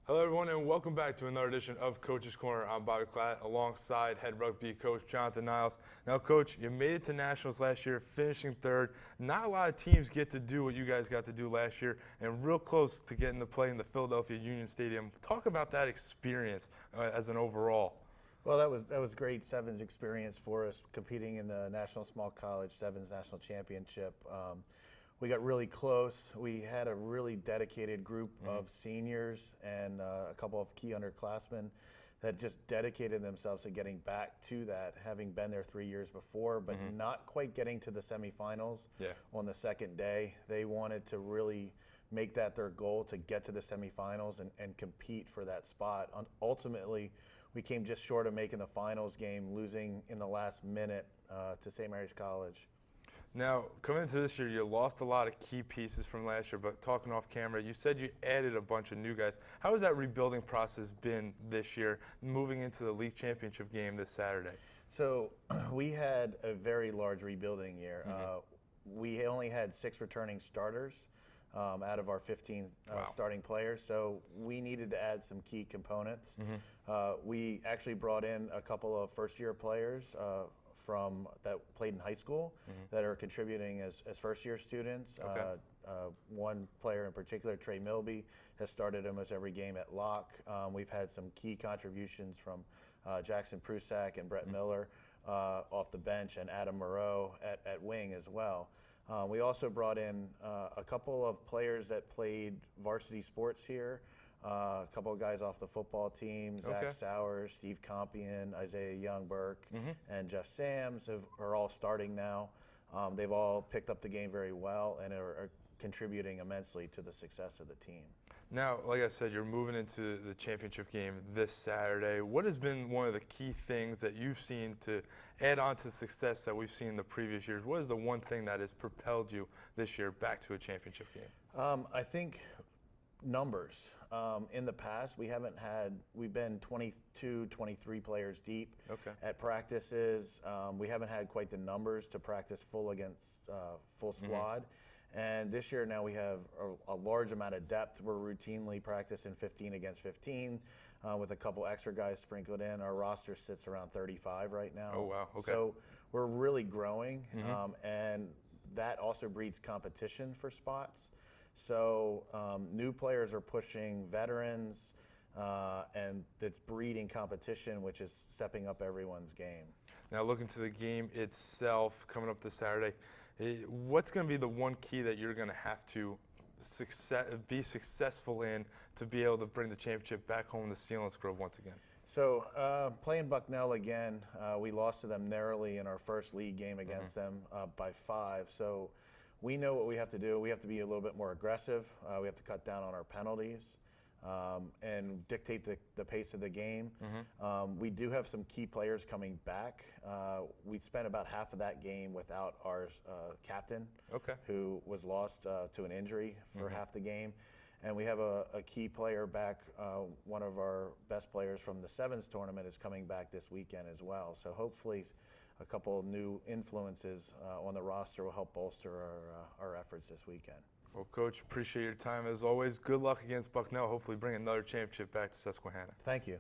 Hello, everyone, and welcome back to another edition of Coach's Corner. I'm Bobby Klatt, alongside head rugby coach Jonathan Niles. Now, Coach, you made it to Nationals last year, finishing third. Not a lot of teams get to do what you guys got to do last year, and real close to getting to play in the Philadelphia Union Stadium. Talk about that experience as an overall. Well, that was great Sevens experience for us, competing in the National Small College Sevens National Championship. We got really close. We had a really dedicated group of seniors and a couple of key underclassmen that just dedicated themselves to getting back to that, having been there 3 years before, but not quite getting to the semifinals on the second day. They wanted to really make that their goal to get to the semifinals and compete for that spot. Ultimately, we came just short of making the finals game, losing in the last minute to St. Mary's College. Now, coming into this year, you lost a lot of key pieces from last year, but talking off camera, you said you added a bunch of new guys. How has that rebuilding process been this year, moving into the league championship game this Saturday? So we had a very large rebuilding year. We only had 6 returning starters out of our 15 starting players, so we needed to add some key components. We actually brought in a couple of first-year players from that played in high school that are contributing as first-year students. One player in particular, Trey Milby, has started almost every game at lock. We've had some key contributions from Jackson Prusak and Brett Miller off the bench, and Adam Moreau at wing as well. We also brought in a couple of players that played varsity sports here. A couple of guys off the football team, Zach Sowers, Steve Compion, Isaiah Youngberg, and Jeff Sams are all starting now. They've all picked up the game very well and are contributing immensely to the success of the team. Now, like I said, you're moving into the championship game this Saturday. What has been one of the key things that you've seen to add on to the success that we've seen in the previous years? What is the one thing that has propelled you this year back to a championship game? I think numbers. In the past, we've been 22, 23 players deep at practices. We haven't had quite the numbers to practice full against full squad. And this year now we have a large amount of depth. We're routinely practicing 15 against 15 with a couple extra guys sprinkled in. Our roster sits around 35 right now. Oh, wow. Okay. So we're really growing, and that also breeds competition for spots. So new players are pushing veterans, and it's breeding competition, which is stepping up everyone's game. Now, looking to the game itself coming up this Saturday, what's going to be the one key that you're going to have to be successful in to be able to bring the championship back home to Selinsgrove once again? So playing Bucknell again, we lost to them narrowly in our first league game against them by 5. So we know what we have to do. We have to be a little bit more aggressive. We have to cut down on our penalties and dictate the pace of the game. We do have some key players coming back. We spent about half of that game without our captain, who was lost to an injury for half the game. And we have a key player back. One of our best players from the Sevens tournament is coming back this weekend as well. So hopefully a couple of new influences on the roster will help bolster our efforts this weekend. Well, Coach, appreciate your time as always. Good luck against Bucknell. Hopefully bring another championship back to Susquehanna. Thank you.